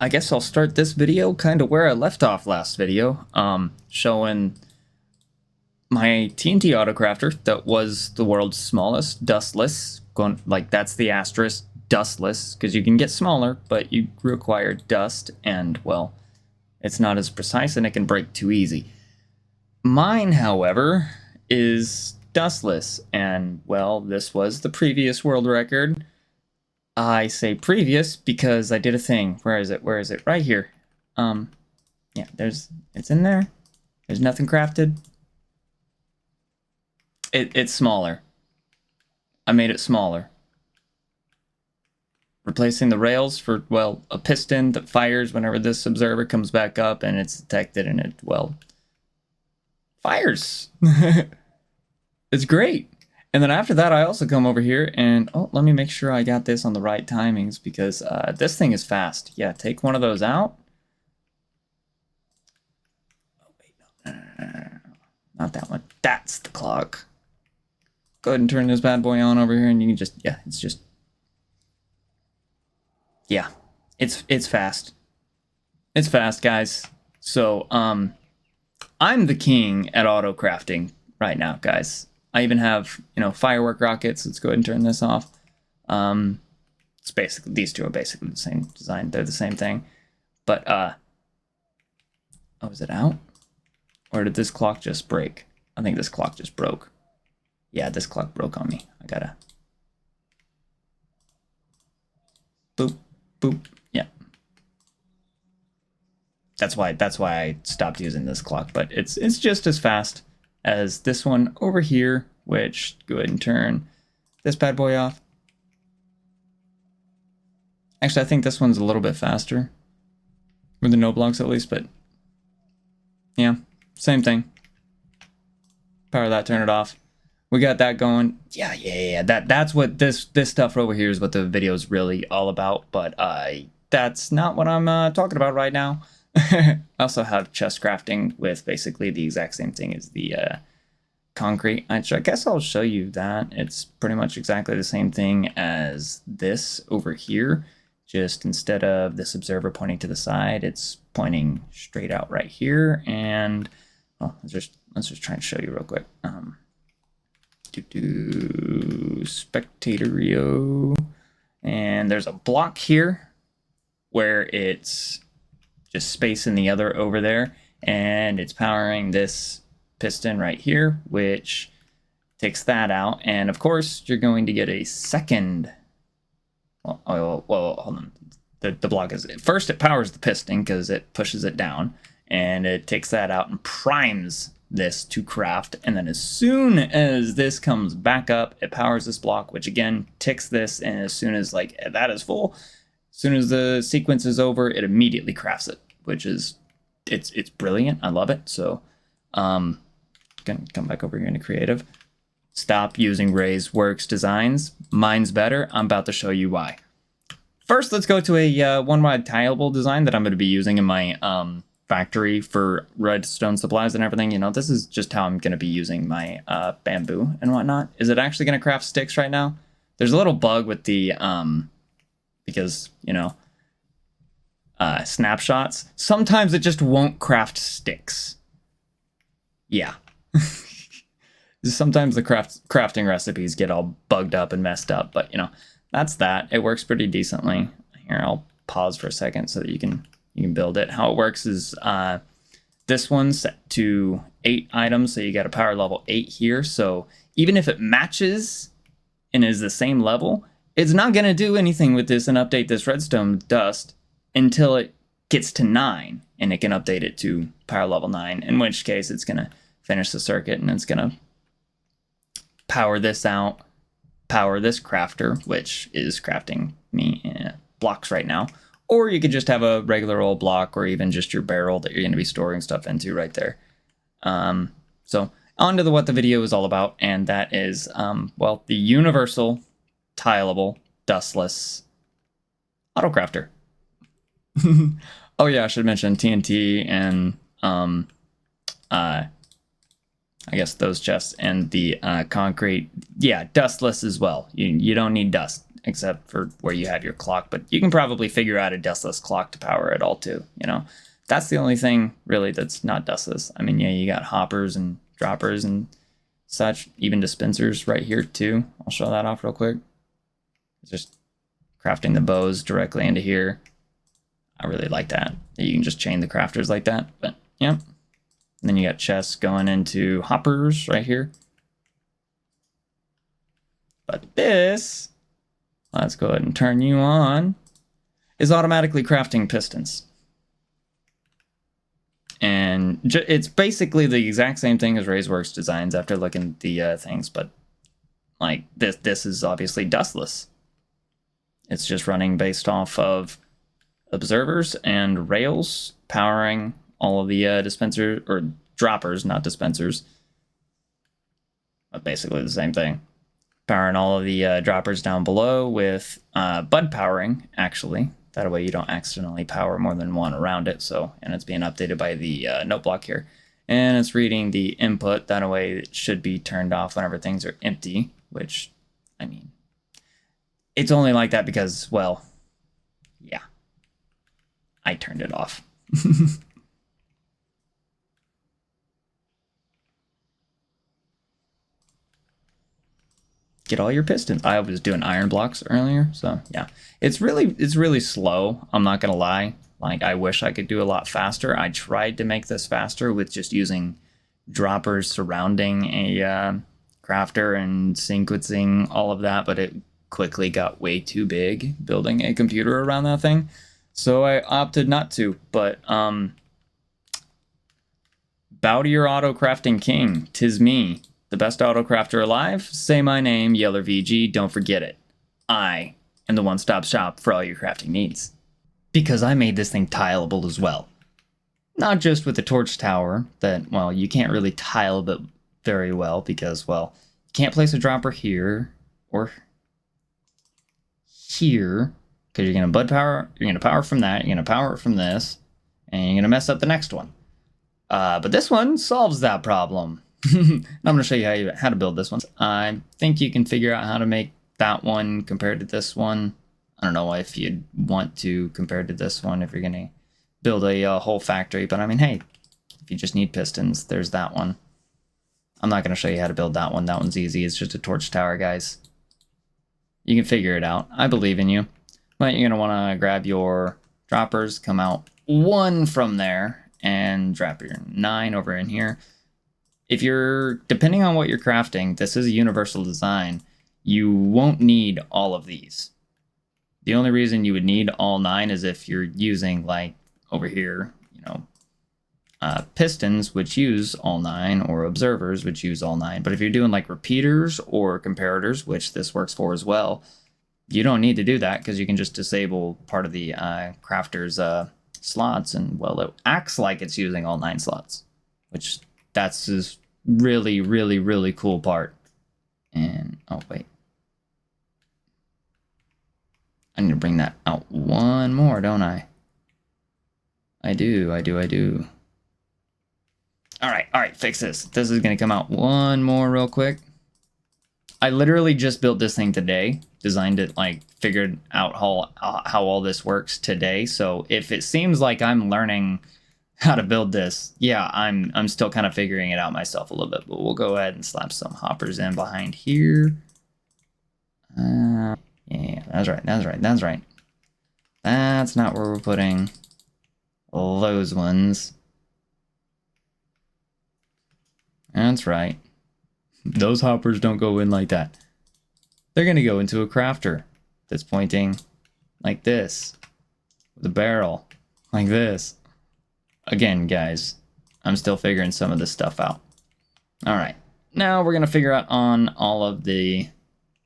I guess I'll start this video kind of where I left off last video, showing my TNT autocrafter that was the world's smallest, Dustless. Going like that's the asterisk, Dustless, because you can get smaller, but you require dust, and well, it's not as precise and it can break too easy. Mine, however, is Dustless, and well, this was the previous world record. I say previous because I did a thing. Where is it? Where is it? Right here. Yeah, it's in there. There's nothing crafted. It's smaller. I made it smaller. Replacing the rails for, well, a piston that fires whenever this observer comes back up and it's detected and it, well, fires. It's great. And then after that, I also come over here and, oh, let me make sure I got this on the right timings because this thing is fast. Yeah, take one of those out. Oh, wait, no. Not that one. That's the clock. Go ahead and turn this bad boy on over here and you can just, yeah, it's just, yeah, it's fast. It's fast, guys. So, I'm the king at autocrafting right now, guys. I even have, firework rockets. Let's go ahead and turn this off. It's basically, these two are basically the same design. They're the same thing. But, oh, is it out? Or did this clock just break? I think this clock just broke. Yeah, this clock broke on me. I gotta... Boop, boop, yeah. That's why I stopped using this clock, but it's just as fast as this one over here, which go ahead and turn this bad boy off. Actually, I think this one's a little bit faster with the no blocks at least, but yeah, same thing. Power that, turn it off. We got that going. Yeah. That's what this stuff over here is what the video is really all about, but that's not what I'm talking about right now. I also have chest crafting with basically the exact same thing as the concrete. I guess I'll show you that. It's pretty much exactly the same thing as this over here. Just instead of this observer pointing to the side, it's pointing straight out right here. And well, let's just try and show you real quick. Spectatorio, and there's a block here where it's just space in the other over there, and it's powering this piston right here, which takes that out. And of course, you're going to get a second. Well, hold on. The block is first. It powers the piston because it pushes it down, and it takes that out and primes this to craft. And then as soon as this comes back up, it powers this block, which again ticks this. And as soon as like that is full, as soon as the sequence is over, it immediately crafts it, which is it's brilliant. I love it. So gonna come back over here into creative. Stop using Ray's Works designs. Mine's better. I'm about to show you why. First, let's go to a one-wide tilable design that I'm going to be using in my factory for redstone supplies and everything. This is just how I'm going to be using my bamboo and whatnot. Is it actually going to craft sticks right now? There's a little bug with the because snapshots. Sometimes it just won't craft sticks. Yeah. Sometimes the crafting recipes get all bugged up and messed up, but that's that. It works pretty decently. Here, I'll pause for a second so that you can build it. How it works is this one's set to 8 items, so you got a power level 8 here. So even if it matches and is the same level, it's not going to do anything with this and update this redstone dust until it gets to 9, and it can update it to power level 9, in which case it's going to finish the circuit and it's going to power this out, power this crafter, which is crafting me blocks right now. Or you could just have a regular old block, or even just your barrel that you're going to be storing stuff into right there. So on to what the video is all about, and that is, well, the universal, tilable, dustless autocrafter. Oh yeah, I should mention TNT and I guess those chests and the concrete. Yeah, dustless as well. You don't need dust. except for where you had your clock. But you can probably figure out a dustless clock to power it all too, you know. That's the only thing really that's not dustless. I mean, yeah, you got hoppers and droppers and such, even dispensers right here too. I'll show that off real quick. Just crafting the bows directly into here. I really like that. You can just chain the crafters like that, but yeah. And then you got chests going into hoppers right here. But this, let's go ahead and turn you on, is automatically crafting pistons. And it's basically the exact same thing as HEIlZMaker's designs after looking at the things, but like this is obviously dustless. It's just running based off of observers and rails powering all of the dispensers, or droppers, not dispensers, but basically the same thing. Powering all of the droppers down below with bud powering, actually. That way you don't accidentally power more than one around it. So, and it's being updated by the note block here. And it's reading the input. That way it should be turned off whenever things are empty, which, I mean, it's only like that because, well, yeah, I turned it off. Get all your pistons. I was doing iron blocks earlier, so yeah. It's really slow, I'm not gonna lie. Like, I wish I could do a lot faster. I tried to make this faster with just using droppers surrounding a crafter and sequencing all of that, but it quickly got way too big building a computer around that thing. So I opted not to, but bow to your auto-crafting king. 'Tis me, the best auto-crafter alive. Say my name, HEIlZMaker, don't forget it. I am the one-stop shop for all your crafting needs. Because I made this thing tileable as well. Not just with the torch tower that, well, you can't really tile it very well because, well, you can't place a dropper here or here because you're going to bud power, you're going to power from that, you're going to power it from this, and you're going to mess up the next one. But this one solves that problem. I'm going to show you how to build this one. I think you can figure out how to make that one compared to this one. I don't know if you'd want to compared to this one if you're going to build a whole factory. But I mean, hey, if you just need pistons, there's that one. I'm not going to show you how to build that one. That one's easy. It's just a torch tower, guys. You can figure it out. I believe in you. But you're going to want to grab your droppers, come out one from there, and drop your 9 over in here. If you're, depending on what you're crafting, this is a universal design, you won't need all of these. The only reason you would need all 9 is if you're using, like, over here, you know, pistons, which use all 9, or observers, which use all 9. But if you're doing, like, repeaters or comparators, which this works for as well, you don't need to do that because you can just disable part of the crafter's slots, and, well, it acts like it's using all 9 slots, which that's this really, really, really cool part. And, oh, wait. I need to bring that out one more, don't I? I do. All right, fix this. This is going to come out one more real quick. I literally just built this thing today, designed it, like, figured out how all this works today. So if it seems like I'm learning how to build this, yeah, I'm still kind of figuring it out myself a little bit, but we'll go ahead and slap some hoppers in behind here. Yeah, that's right. That's not where we're putting those ones. That's right. Those hoppers don't go in like that. They're going to go into a crafter that's pointing like this, with a barrel like this. Again, guys, I'm still figuring some of this stuff out. All right, now we're going to figure out on all of the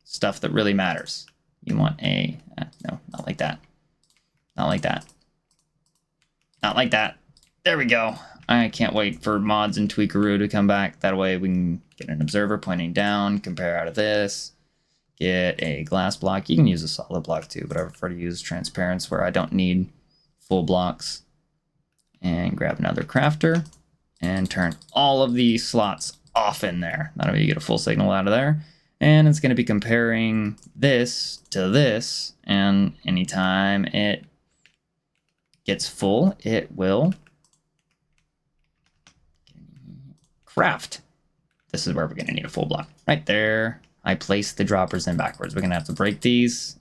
stuff that really matters. You want a, no, not like that. Not like that. Not like that. There we go. I can't wait for mods and Tweakaroo to come back. That way we can get an observer pointing down, compare out of this, get a glass block. You can use a solid block too, but I prefer to use transparents where I don't need full blocks. And grab another crafter and turn all of these slots off in there. That way you get a full signal out of there. And it's going to be comparing this to this, and anytime it gets full, it will craft. This is where we're going to need a full block. Right there, I placed the droppers in backwards. We're going to have to break these.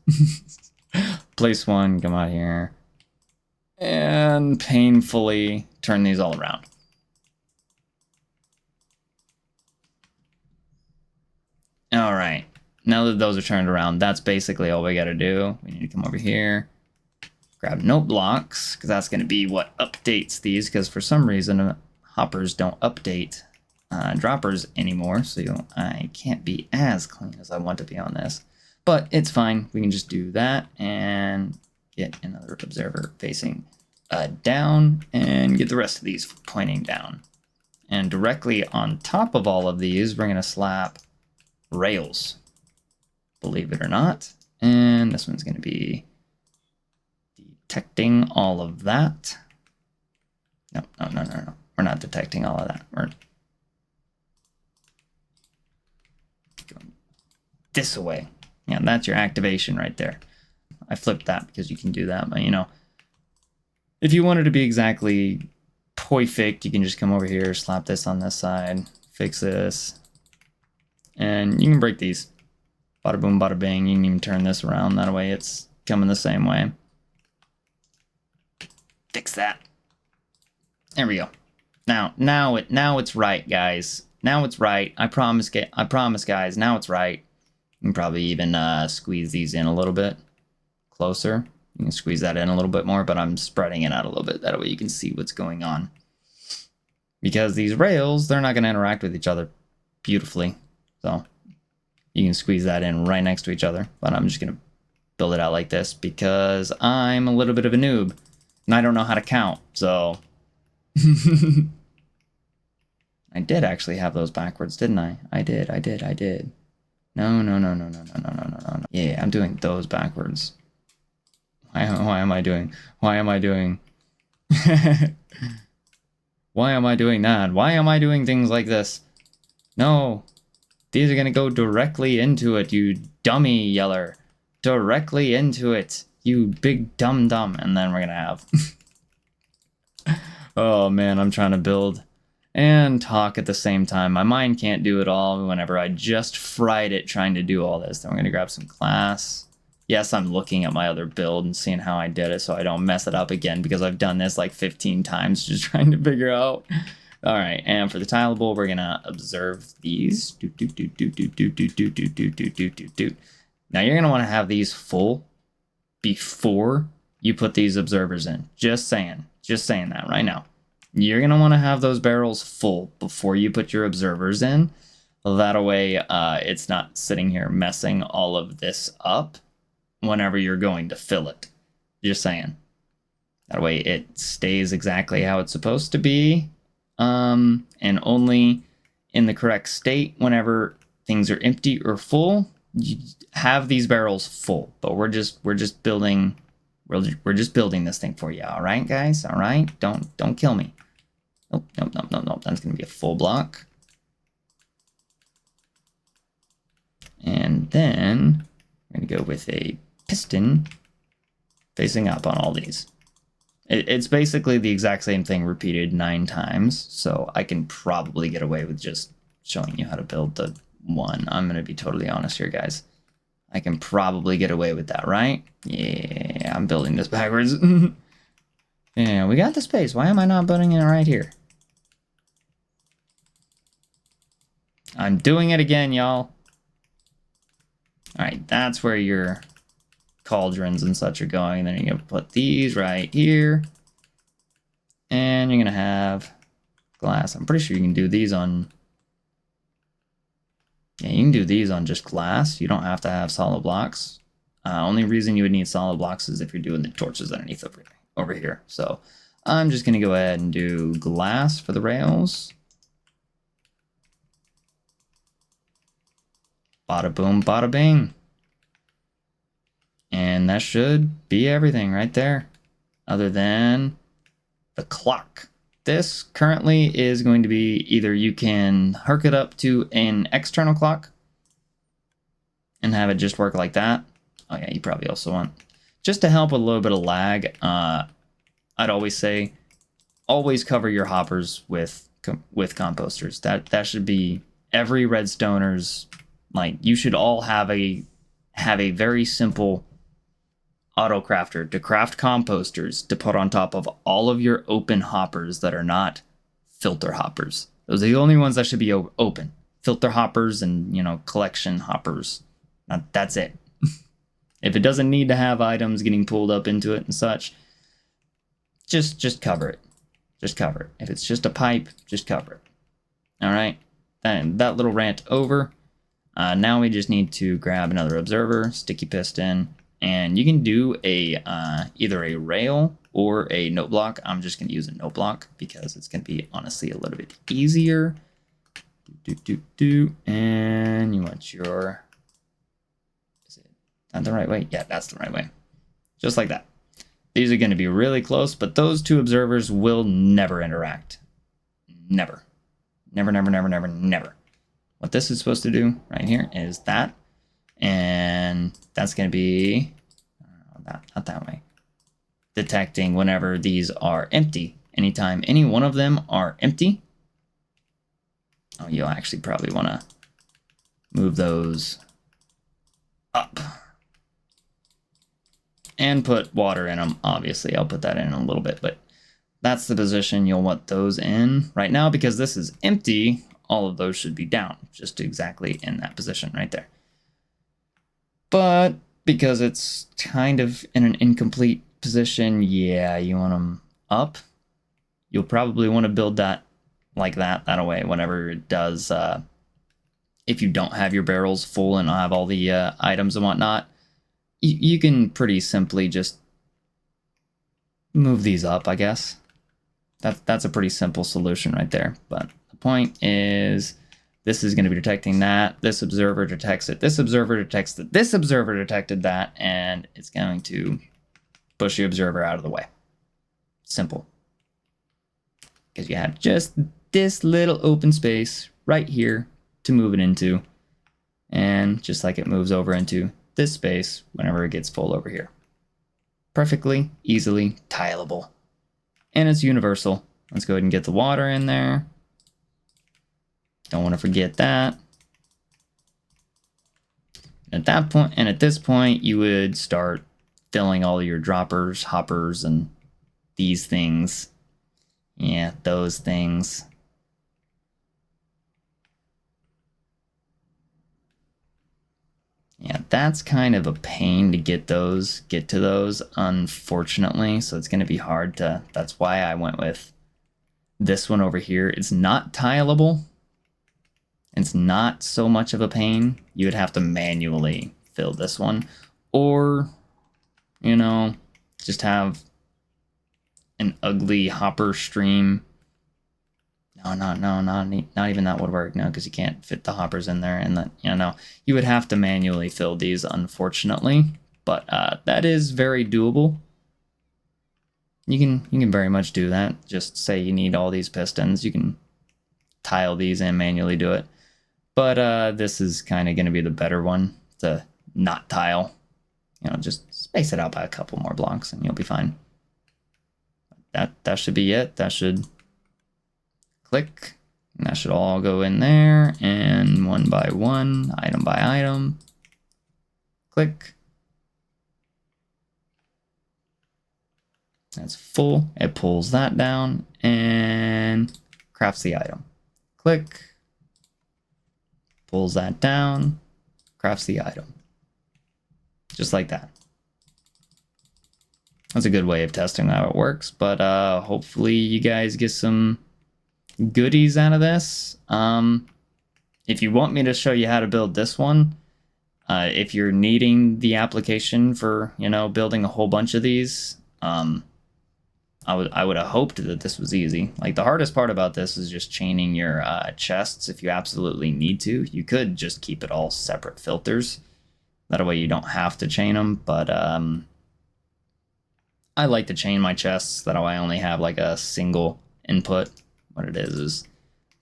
Place one, come out here, and painfully turn these all around. All right, now that those are turned around, that's basically all we got to do. We need to come over here, grab note blocks, because that's going to be what updates these, because for some reason hoppers don't update droppers anymore, so I can't be as clean as I want to be on this. But it's fine, we can just do that and get another observer facing down and get the rest of these pointing down. And directly on top of all of these, we're going to slap rails, believe it or not. And this one's going to be detecting all of that. No. We're not detecting all of that. We're going this way. Yeah, that's your activation right there. I flipped that because you can do that, but you know, if you wanted to be exactly perfect, you can just come over here, slap this on this side, fix this, and you can break these. Bada boom, bada bang. You can even turn this around. That way it's coming the same way. Fix that. There we go. Now it's right, guys. Now it's right. I promise, guys. Now it's right. You can probably even squeeze these in a little bit closer. You can squeeze that in a little bit more, but I'm spreading it out a little bit. That way you can see what's going on. Because these rails, they're not going to interact with each other beautifully. So you can squeeze that in right next to each other. But I'm just going to build it out like this because I'm a little bit of a noob. And I don't know how to count, so... I did actually have those backwards, didn't I? I did. No. Yeah, I'm doing those backwards. Why am I doing? Why am I doing that? Why am I doing things like this? No. These are gonna go directly into it, you dummy yeller. Directly into it, you big dumb. And then we're gonna have... Oh man, I'm trying to build and talk at the same time. My mind can't do it all whenever I just fried it trying to do all this. Then we're going to grab some glass. Yes, I'm looking at my other build and seeing how I did it so I don't mess it up again because I've done this like 15 times just trying to figure out. All right, and for the tilable, we're going to observe these. Now you're going to want to have these full before you put these observers in. Just saying that right now. You're going to want to have those barrels full before you put your observers in. That way it's not sitting here messing all of this up whenever you're going to fill it. Just saying. That way it stays exactly how it's supposed to be. And only in the correct state whenever things are empty or full, you have these barrels full. But we're just building this thing for you, all right, guys? All right? Don't kill me. Nope. That's going to be a full block. And then we're going to go with a piston facing up on all these. It's basically the exact same thing repeated 9 times, so I can probably get away with just showing you how to build the one. I'm going to be totally honest here, guys. I can probably get away with that, right? Yeah, I'm building this backwards. Yeah, we got the space. Why am I not building it right here? I'm doing it again, y'all. Alright, that's where your cauldrons and such are going. Then you're going to put these right here. And you're going to have glass. I'm pretty sure you can do these on... Yeah, you can do these on just glass. You don't have to have solid blocks. Only reason you would need solid blocks is if you're doing the torches underneath over here. So I'm just going to go ahead and do glass for the rails. Bada boom, bada bing. And that should be everything right there. Other than the clock. This currently is going to be either you can hook it up to an external clock and have it just work like that. Oh yeah, you probably also want, just to help with a little bit of lag, I'd always say, always cover your hoppers with composters. That should be every redstoner's, like, you should all have a very simple auto crafter to craft composters to put on top of all of your open hoppers that are not filter hoppers. Those are the only ones that should be open. Filter hoppers and, you know, collection hoppers. That's it. If it doesn't need to have items getting pulled up into it and such, just cover it. Just cover it. If it's just a pipe, just cover it. All right. And that little rant over. Now we just need to grab another observer, sticky piston, and you can do a either a rail or a note block. I'm just going to use a note block because it's going to be honestly a little bit easier. And you want your, is it not the right way? Yeah, that's the right way. Just like that. These are going to be really close, but those two observers will never interact. Never. Never, never, never, never, never. What this is supposed to do right here is that, and that's going to be, not that way, detecting whenever these are empty. Anytime any one of them are empty, oh, you'll actually probably want to move those up and put water in them. Obviously, I'll put that in a little bit, but that's the position you'll want those in right now. Because this is empty, all of those should be down, just exactly in that position right there. But because it's kind of in an incomplete position, yeah, you want them up. You'll probably want to build that like that way whenever it does, if you don't have your barrels full and have all the items and whatnot, you can pretty simply just move these up, I guess. That's a pretty simple solution right there. But the point is, this is going to be detecting that. This observer detects it. This observer detects it. This observer detected that, and it's going to push the observer out of the way. Simple. Because you have just this little open space right here to move it into. And just like it moves over into this space whenever it gets full over here. Perfectly, easily tilable. And it's universal. Let's go ahead and get the water in there. Don't want to forget that. At that point, and at this point, you would start filling all your droppers, hoppers, and these things. Yeah, those things. Yeah, that's kind of a pain to get to those, unfortunately. So it's going to be hard to, that's why I went with this one over here. It's not tilable. It's not so much of a pain. You would have to manually fill this one, or, you know, just have an ugly hopper stream. No, not even that would work. No, because you can't fit the hoppers in there, and then, you know, you would have to manually fill these, unfortunately. But that is very doable. You can very much do that. Just say you need all these pistons. You can tile these and manually do it. But this is kind of going to be the better one to not tile. You know, just space it out by a couple more blocks and you'll be fine. That should be it. That should click. And that should all go in there. And one by one, item by item. Click. That's full. It pulls that down and crafts the item. Click. Pulls that down, crafts the item. Just like that. That's a good way of testing how it works, but hopefully you guys get some goodies out of this. If you want me to show you how to build this one, if you're needing the application for, you know, building a whole bunch of these, I would have hoped that this was easy. Like, the hardest part about this is just chaining your chests if you absolutely need to. You could just keep it all separate filters. That way you don't have to chain them, but I like to chain my chests. That way I only have like a single input. What it is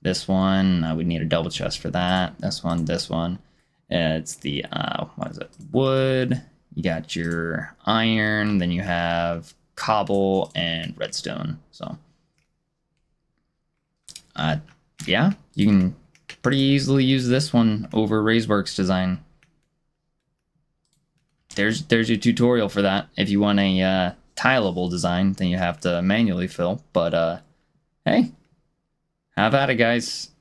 this one. I would need a double chest for that. This one, It's the what is it? Wood. You got your iron. Then you have cobble and redstone. So, yeah, you can pretty easily use this one over HEIlZMaker's design. There's your tutorial for that. If you want a tilable design, then you have to manually fill. But hey, have at it, guys.